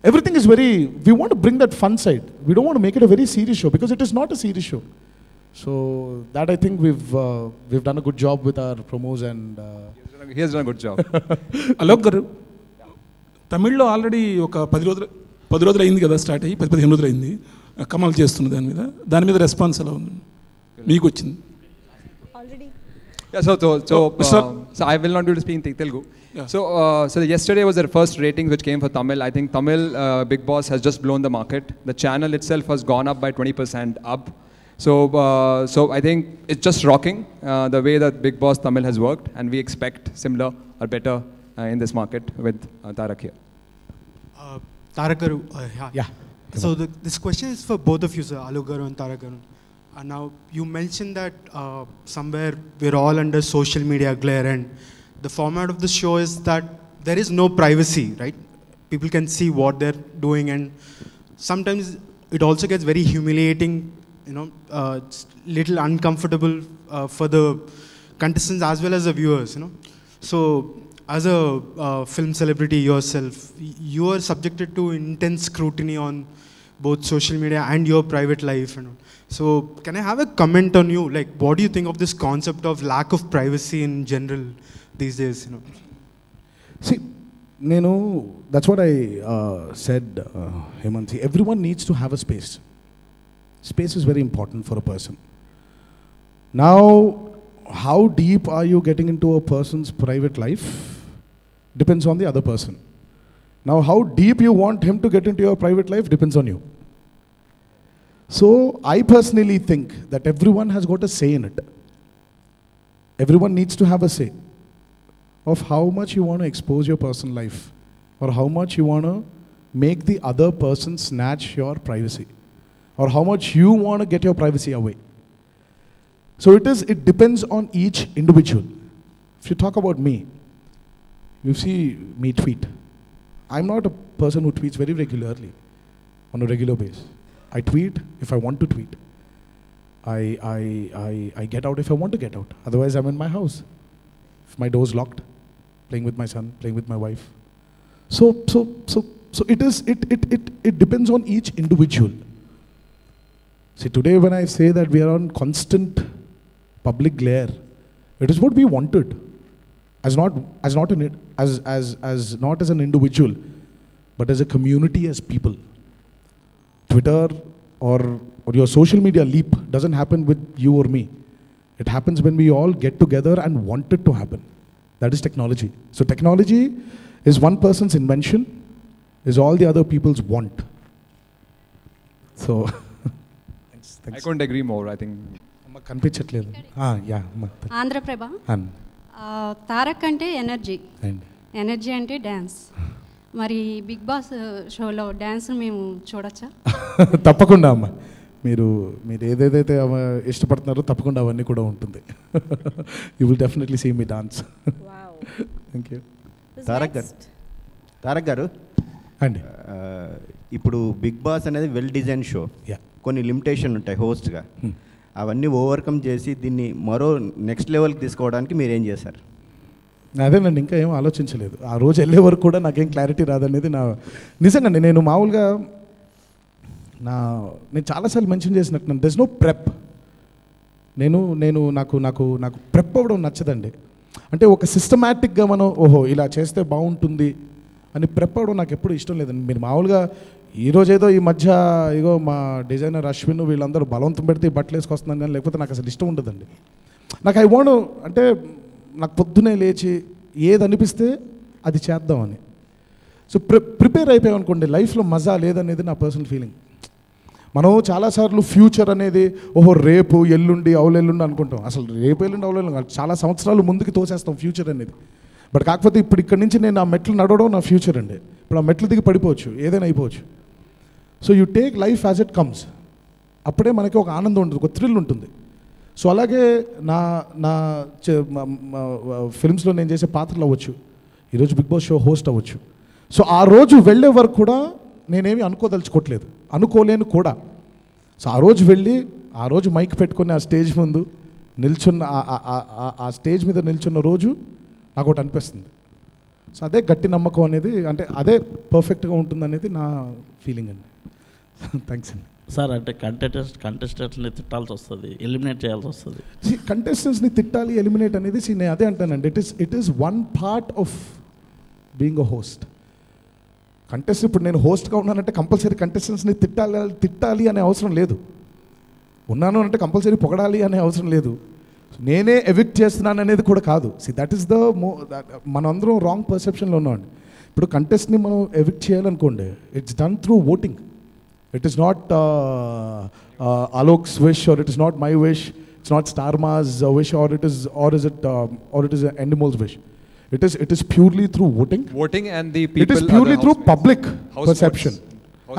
everything is very, we want to bring that fun side. We don't want to make it a very serious show because it is not a serious show. So that I think we've done a good job with our promos and he has done a good job. Alok గారు, తమిళ్లో already ఒక 10 రోజులు అయింది కదా, start అయ్యి 15 రోజులు అయింది కమల్ చేస్తున్న దాని మీద రెస్పాన్స్ ఎలా ఉంది మీకు వచ్చింది? Yeah, so I will not be able to speak in Telugu. Yeah. So yesterday was their first ratings which came for Tamil. I think Tamil Big Boss has just blown the market. The channel itself has gone up by 20% up. So I think it's just rocking the way that Big Boss Tamil has worked, and we expect similar or better in this market with Tarak here. Tarak Garu, yeah. So this question is for both of you, sir, Alok Garu and Tarak Garu. Now you mentioned that somewhere we're all under social media glare, and the format of the show is that there is no privacy, right? People can see what they're doing, and sometimes it also gets very humiliating, it's little uncomfortable for the contestants as well as the viewers, So as a film celebrity yourself, you are subjected to intense scrutiny on both social media and your private life. So can I have a comment on you? Like, what do you think of this concept of lack of privacy in general these days? See, that's what I said, Hemant. See, everyone needs to have a space. Space is very important for a person. Now, how deep are you getting into a person's private life depends on the other person. Now, how deep you want him to get into your private life depends on you. So, I personally think that everyone has got a say in it. Everyone needs to have a say of how much you want to expose your personal life, or how much you want to make the other person snatch your privacy, or how much you want to get your privacy away. So it depends on each individual. If you talk about me, you see me tweet. I'm not a person who tweets very regularly, on a regular basis. I tweet if I want to tweet. I get out if I want to get out. Otherwise, I'm in my house. If my door's locked, playing with my son, playing with my wife. So it depends on each individual. See, today when I say that we are on constant public glare, it is what we wanted, as not as an individual, but as a community, as people. Twitter or your social media leap doesn't happen with you or me. It happens when we all get together and want it to happen. That is technology. So technology is one person's invention, is all the other people's want. So, thanks. I couldn't agree more, I think. కనిపించట్లేదు. Yeah. Andhraprabha. Tarak అంటే energy, energy అంటే dance. మరి big boss షోలో dance మేము చూడొచ్చా? తప్పకుండా అమ్మ, మీరు ఏదేదైతే ఇష్టపడుతున్నారో తప్పకుండా అవన్నీ కూడా ఉంటుంది. You will definitely see me dance. Thank you. Tarak garu అండి, ఇప్పుడు బిగ్ బాస్ అనేది వెల్ డిజైన్ షో, కొన్ని లిమిటేషన్ ఉంటాయి హోస్ట్గా, అవన్నీ ఓవర్కమ్ చేసి దీన్ని మరో నెక్స్ట్ లెవెల్కి తీసుకోవడానికి మీరు ఏం చేశారు? అదేనండి, ఇంకా ఏం ఆలోచించలేదు. ఆ రోజు వెళ్ళే వరకు కూడా నాకేం క్లారిటీ రాదనేది నా నిజంగా. నేను మామూలుగా నేను చాలాసార్లు మెన్షన్ చేసినట్టు దెర్ ఇస్ నో ప్రెప్. నాకు ప్రెప్ అవ్వడం నచ్చదండి. అంటే ఒక సిస్టమాటిక్గా మనం ఇలా చేస్తే బాగుంటుంది అని ప్రెప్ అవ్వడం నాకు ఎప్పుడు ఇష్టం లేదండి. మీరు మామూలుగా ఈరోజు ఏదో ఈ మధ్య ఇగో మా డిజైనర్ అశ్విన్ వీళ్ళందరూ బలవంతం పెడితే బట్టలు వేసుకొస్తున్నాను కానీ లేకపోతే నాకు అసలు ఇష్టం ఉండదండి. నాకు ఐ వాంట్ అంటే నాకు పొద్దునే లేచి ఏది అనిపిస్తే అది చేద్దామని. సో ప్రిపేర్ అయిపోయామనుకోండి లైఫ్లో మజా లేదనేది నా పర్సనల్ ఫీలింగ్. మనం చాలాసార్లు ఫ్యూచర్ అనేది రేపు ఎల్లుండి అవులెల్లుండి అనుకుంటాం. అసలు రేపు ఎల్లుండి అవులెల్లుండి చాలా సంవత్సరాలు ముందుకు తోసేస్తాం ఫ్యూచర్ అనేది. బట్ కాకపోతే ఇప్పుడు ఇక్కడి నుంచి నేను ఆ మెట్లు నడవడం నా ఫ్యూచర్ అండి. ఇప్పుడు ఆ మెట్లు దిగి పడిపోవచ్చు, ఏదైనా అయిపోవచ్చు. So you take life as it comes. అప్పుడే మనకి ఒక ఆనందం ఉంటుంది, ఒక థ్రిల్ ఉంటుంది. సో అలాగే నా ఫిల్మ్స్లో నేను చేసే పాత్రలు అవ్వచ్చు, ఈరోజు బిగ్ బాస్ షో హోస్ట్ అవ్వచ్చు. సో ఆ రోజు వెళ్ళే వరకు కూడా నేనేమి అనుకోదలుచుకోవట్లేదు, అనుకోలేను కూడా. సో ఆ రోజు వెళ్ళి ఆ రోజు మైక్ పెట్టుకుని ఆ స్టేజ్ ముందు నిల్చున్న ఆ స్టేజ్ మీద నిల్చున్న రోజు నాకు ఒకటి అనిపిస్తుంది. సో అదే గట్టి నమ్మకం అనేది, అంటే అదే పర్ఫెక్ట్గా ఉంటుంది అనేది నా ఫీలింగ్ అండి. థ్యాంక్స్ అండి. సార్ అంటే కంటెస్టెంట్స్ని తిట్టాల్సి వస్తుంది, ఎలిమినేట్ చేయాల్సి వస్తుంది. కంటెస్టెంట్స్ని తిట్టాలి, ఎలిమినేట్ అనేది నేను అదే అంటానండి. It is one part of being a host. Contest ఇప్పుడు నేను హోస్ట్గా ఉన్నానంటే కంపల్సరీ కంటెస్టెంట్స్ని తిట్టాలి అనే అవసరం లేదు. ఉన్నాను అంటే కంపల్సరీ పొగడాలి అనే అవసరం లేదు. నేనే ఎవిక్ట్ చేస్తున్నాను అనేది కూడా కాదు. దట్ ఈస్ మనందరం రాంగ్ పర్సెప్షన్లో ఉన్నామండి. ఇప్పుడు కంటెస్ట్ని మనం ఎవిక్ట్ చేయాలనుకోండి, it's done through voting. It is not Alok's wish, or it is not my wish. It's not Starma's wish, or it is Endemol's wish. It is purely through voting. Voting and the people. It is purely through public perception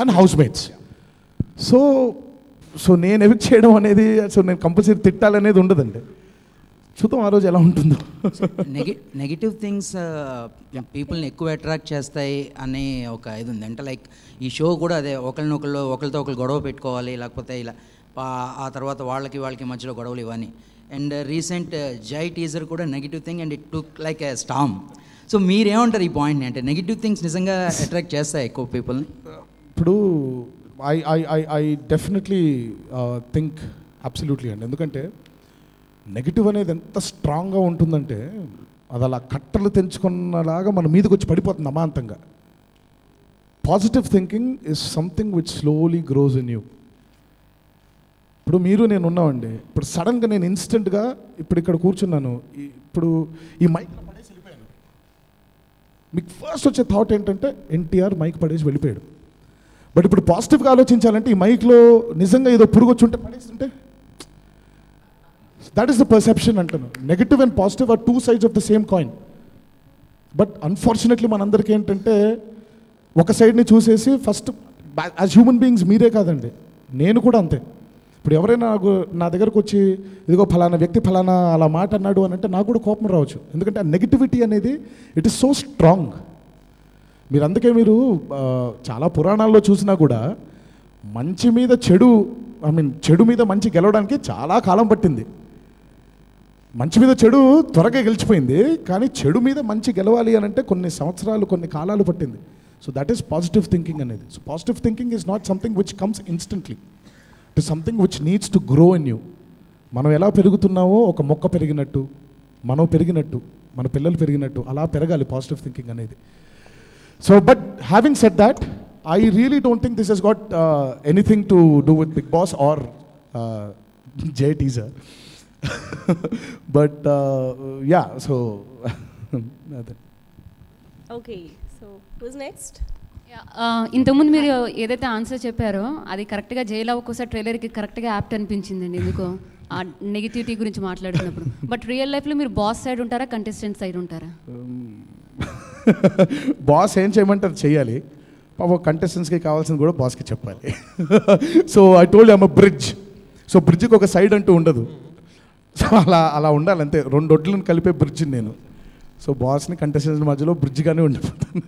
and housemates. So నేను evict చేయడం అనేది, so నేను compulsory తిట్టాలనేది ఉండదండి. చూద్దాం ఆ రోజు ఎలా ఉంటుందో. నెగిటివ్ థింగ్స్ పీపుల్ని ఎక్కువ అట్రాక్ట్ చేస్తాయి అనే ఒక ఇది ఉంది. అంటే లైక్ ఈ షో కూడా అదే, ఒకరితో ఒకరు గొడవ పెట్టుకోవాలి, లేకపోతే ఇలా ఆ తర్వాత వాళ్ళకి మధ్యలో గొడవలు ఇవన్నీ. అండ్ రీసెంట్ జై టీజర్ కూడా negative thing and it took like a storm. So మీరేమంటారు ఈ పాయింట్ని? అంటే నెగిటివ్ థింగ్స్ నిజంగా అట్రాక్ట్ చేస్తాయి ఎక్కువ పీపుల్ని? ఇప్పుడు ఐ డెఫినెట్లీ థింక్ అబ్సల్యూట్లీ అండి. ఎందుకంటే నెగిటివ్ అనేది ఎంత స్ట్రాంగ్గా ఉంటుందంటే అది అలా కట్టలు తెంచుకున్నలాగా మన మీదకి వచ్చి పడిపోతుంది అమాంతంగా. Positive thinking is something which slowly gross in you. ఇప్పుడు మీరు నేను ఉన్నామండి, ఇప్పుడు సడన్గా నేను ఇన్స్టెంట్గా ఇప్పుడు ఇక్కడ కూర్చున్నాను, ఇప్పుడు ఈ మైక్లో పడేసి వెళ్ళిపోయాను. మీకు ఫస్ట్ వచ్చే థాట్ ఏంటంటే ఎన్టీఆర్ మైక్ పడేసి వెళ్ళిపోయాడు. బట్ ఇప్పుడు పాజిటివ్గా ఆలోచించాలంటే ఈ మైక్లో నిజంగా ఏదో పురుగు వచ్చి ఉంటే పడేస్తుంటే, దట్ ఈస్ ద పర్సెప్షన్ అంటాను. Negative and positive or two sides of the same coin. But unfortunately మనందరికీ ఏంటంటే ఒక సైడ్ని చూసేసి ఫస్ట్ యాజ్ హ్యూమన్ బీయింగ్స్ మీరే కాదండి, నేను కూడా అంతే. ఇప్పుడు ఎవరైనా నా దగ్గరకు వచ్చి ఇదిగో ఫలానా వ్యక్తి ఫలానా అలా మాట అన్నాడు అని అంటే నాకు కూడా కోపం రావచ్చు. ఎందుకంటే ఆ నెగిటివిటీ అనేది ఇట్ ఈస్ సో స్ట్రాంగ్. మీరు అందుకే మీరు చాలా పురాణాల్లో చూసినా కూడా మంచి మీద చెడు, చెడు మీద మంచి గెలవడానికి చాలా కాలం పట్టింది. మంచి మీద చెడు త్వరగా గెలిచిపోయింది, కానీ చెడు మీద మంచి గెలవాలి అని అంటే కొన్ని సంవత్సరాలు, కొన్ని కాలాలు పట్టింది. So that is positive thinking అనేది. So positive thinking is not something which comes instantly. It is something which needs to grow in you. మనం ఎలా పెరుగుతున్నామో ఒక మొక్క పెరిగినట్టు, మనం పెరిగినట్టు, మన పిల్లలు పెరిగినట్టు అలా పెరగాలి పాజిటివ్ థింకింగ్ అనేది. So but having said that, I really don't think this has got anything to do with Big Boss or Jay teaser. But yeah so అదే. Okay, so who's next? ఇంతకుముందు మీరు ఏదైతే ఆన్సర్ చెప్పారో అది కరెక్ట్గా jail ఒక్కోసారి ట్రైలర్కి కరెక్ట్గా యాప్ట్ అనిపించిందండి. ఎందుకో ఆ నెగిటివిటీ గురించి మాట్లాడుతున్నప్పుడు. బట్ రియల్ లైఫ్లో మీరు బాస్ సైడ్ ఉంటారా, కంటెస్టెంట్ సైడ్ ఉంటారా? బాస్ ఏం చేయమంటారు చేయాలి, పాప కంటెస్టెంట్స్కి కావాల్సింది కూడా బాస్కి చెప్పాలి. So I told I'm a bridge. So బ్రిడ్జ్కి ఒక సైడ్ అంటూ ఉండదు. సో అలా ఉండాలి అంతే, రెండు ఒడ్లను కలిపే బ్రిడ్జ్ నేను. సో బాస్ని కంటెస్టెంట్స్ మధ్యలో బ్రిడ్జ్గానే ఉండిపోతాను.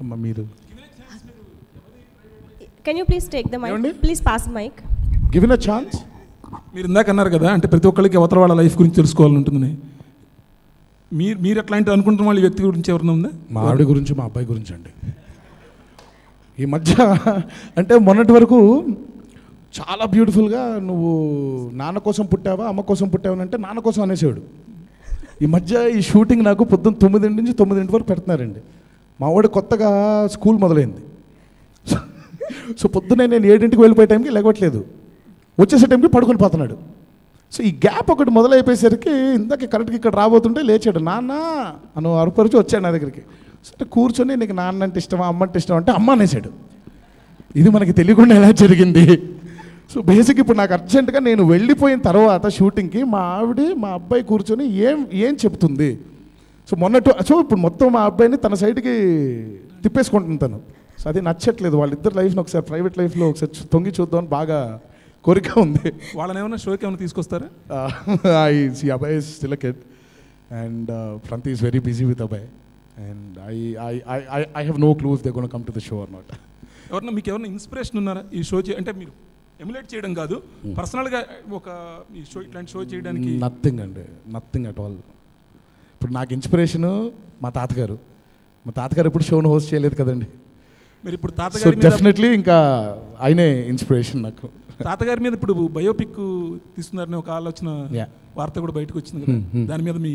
అమ్మ మీరు can you please take the mic, please pass mic. Given a chance. మీరు ఇందాక అన్నారు కదా, అంటే ప్రతి ఒక్కరికి అవతల వాళ్ళ లైఫ్ గురించి తెలుసుకోవాలని ఉంటుందని. మీరు ఎట్లాంటివి అనుకుంటున్న వాళ్ళ వ్యక్తి గురించి ఎవరైనా ఉందా? మా ఆవిడ గురించి, మా అబ్బాయి గురించి అండి. ఈ మధ్య అంటే మొన్నటి వరకు చాలా బ్యూటిఫుల్గా నువ్వు నాన్న కోసం పుట్టావా అమ్మ కోసం పుట్టావా అంటే నాన్న కోసం అనేసాడు. ఈ మధ్య ఈ షూటింగ్ నాకు పొద్దున్న 9 నుంచి 9 వరకు పెడుతున్నారండి. మా వాడు కొత్తగా స్కూల్ మొదలైంది. సో పొద్దున్నే నేను 7ంటికి వెళ్ళిపోయే టైంకి లేవట్లేదు, వచ్చేసే టైంకి పడుకొని పోతున్నాడు. సో ఈ గ్యాప్ ఒకటి మొదలైపోయేసరికి ఇందాక కరెక్ట్గా ఇక్కడ రాబోతుంటే లేచాడు, నాన్న అని అరుపరిచి వచ్చాడు నా దగ్గరికి. సరే కూర్చొని నీకు నాన్న అంటే ఇష్టమా అమ్మ అంటే ఇష్టమా అంటే అమ్మ అనేసాడు. ఇది మనకి తెలియకుండా ఎలా జరిగింది? సో బేసిక్ ఇప్పుడు నాకు అర్జెంటుగా నేను వెళ్ళిపోయిన తర్వాత షూటింగ్కి మా ఆవిడ మా అబ్బాయి కూర్చొని ఏం చెప్తుంది. సో ఇప్పుడు మొత్తం మా అబ్బాయిని తన సైడ్కి తిప్పేసుకుంటుంటాను. సో అది నచ్చట్లేదు. వాళ్ళిద్దరు లైఫ్ని ఒకసారి ప్రైవేట్ లైఫ్లో ఒకసారి తొంగి చూద్దామని బాగా కోరిక ఉంది. వాళ్ళని ఏమైనా షోకి ఏమైనా తీసుకొస్తారా? అబ్బాయి is still a kid and Pranti is very busy with అబ్బాయి and I have no clue if they're going to come to the show or not. ఎవరన్నా మీకు ఎవరైనా ఇన్స్పిరేషన్ ఉన్నారా ఈ షో అంటే మీరు ఎమ్యులేట్ చేయడం కాదు, పర్సనల్గా ఒక ఈ షో ఇట్లాంటి షో చేయడానికి? నథింగ్ అండి, నథింగ్ అట్ ఆల్. ఇప్పుడు నాకు ఇన్స్పిరేషను మా తాతగారు. మా తాతగారు ఇప్పుడు షోను హోస్ట్ చేయలేదు కదండి. మీరు ఇప్పుడు తాతగారి మీద డెఫినెట్లీ ఇంకా ఆయనే ఇన్స్పిరేషన్ నాకు. తాతగారి మీద ఇప్పుడు బయోపిక్ తీస్తున్నారని ఒక ఆలోచన వార్త కూడా బయటకు వచ్చింది కదా, దాని మీద మీ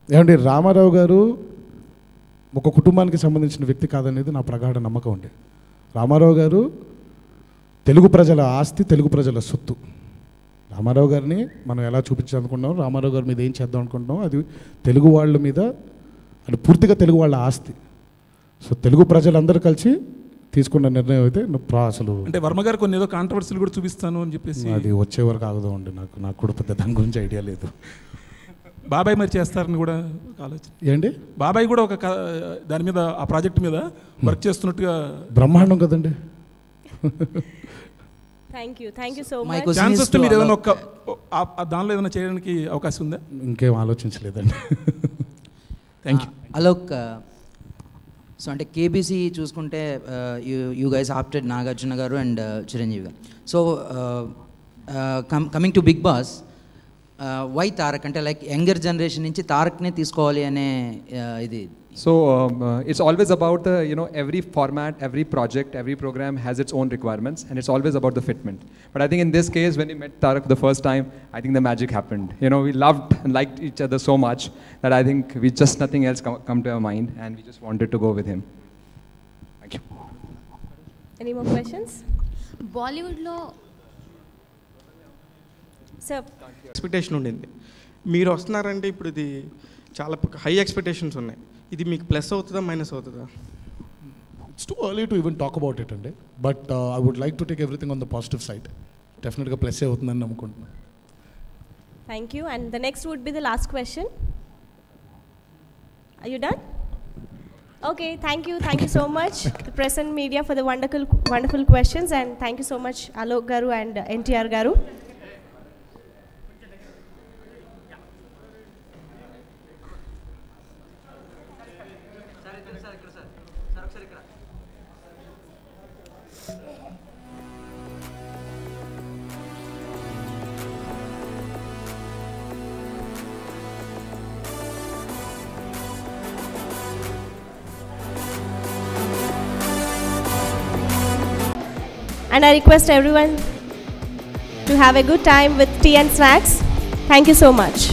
ఏమండి? రామారావు గారు ఒక కుటుంబానికి సంబంధించిన వ్యక్తి కాదనేది నా ప్రగాఢ నమ్మకం అండి. రామారావు గారు తెలుగు ప్రజల ఆస్తి, తెలుగు ప్రజల సొత్తు. రామారావు గారిని మనం ఎలా చూపించాలనుకుంటున్నాం, రామారావు గారి మీద ఏం చేద్దాం అనుకుంటున్నాం, అది తెలుగు వాళ్ళ మీద, అది పూర్తిగా తెలుగు వాళ్ళ ఆస్తి. సో తెలుగు ప్రజలందరూ కలిసి తీసుకున్న నిర్ణయం అయితే అసలు అంటే వర్మ గారు కొన్ని ఏదో కాంట్రవర్సీలు కూడా చూపిస్తాను అని చెప్పేసి అది వచ్చే వరకు ఆగదు అండి. నాకు కూడా పెద్ద దాని గురించి ఐడియా లేదు. బాబాయ్ మరి చేస్తారని కూడా ఆలోచన ఏంటి? బాబాయ్ కూడా ఒక దాని మీద ఆ ప్రాజెక్ట్ మీద వర్క్ చేస్తున్నట్టుగా. బ్రహ్మాండం కదండి. Thank you so much. Chance వస్తే మీరు ఏదైనా ఒక దానిలో ఏదైనా చేయడానికి అవకాశం ఉందా? ఇంకేం ఆలోచించలేదండి. Thank you. అలోక్, సో అంటే కేబీసీ చూసుకుంటే you guys opted Nagarjuna garu and Chiranjeevi garu. So coming to big boss, why Tarak అంటే లైక్ యంగర్ జనరేషన్ నుంచి తారక్నే తీసుకోవాలి అనే ఇది? So it's always about the, every format, every project, every program has its own requirements, and it's always about the fitment. But I think in this case, when we met Tarak the first time, I think the magic happened. We loved and liked each other so much that I think we just nothing else come to our mind, and we just wanted to go with him. Thank you. Any more questions? Bollywood lo sir expectation ఉండింది. మీరు వస్తున్నారంటే ఇప్పుడు ఇది చాలా high expectations ఉన్నాయి. ఇది మీకు plus అవుతుందా మైనస్ అవుతుందా? It's too early to even talk about it అండి. But I would like to take everything on the positive side. డెఫినెట్గా ప్లస్ అవుతుందని నమ్ముకుంటున్నాను. Thank you. And the next would be the last question. Are you done? Okay, thank you so much, the press and media, for the wonderful questions, and thank you so much Alok garu and NTR garu. And I request everyone to have a good time with tea and snacks. Thank you so much.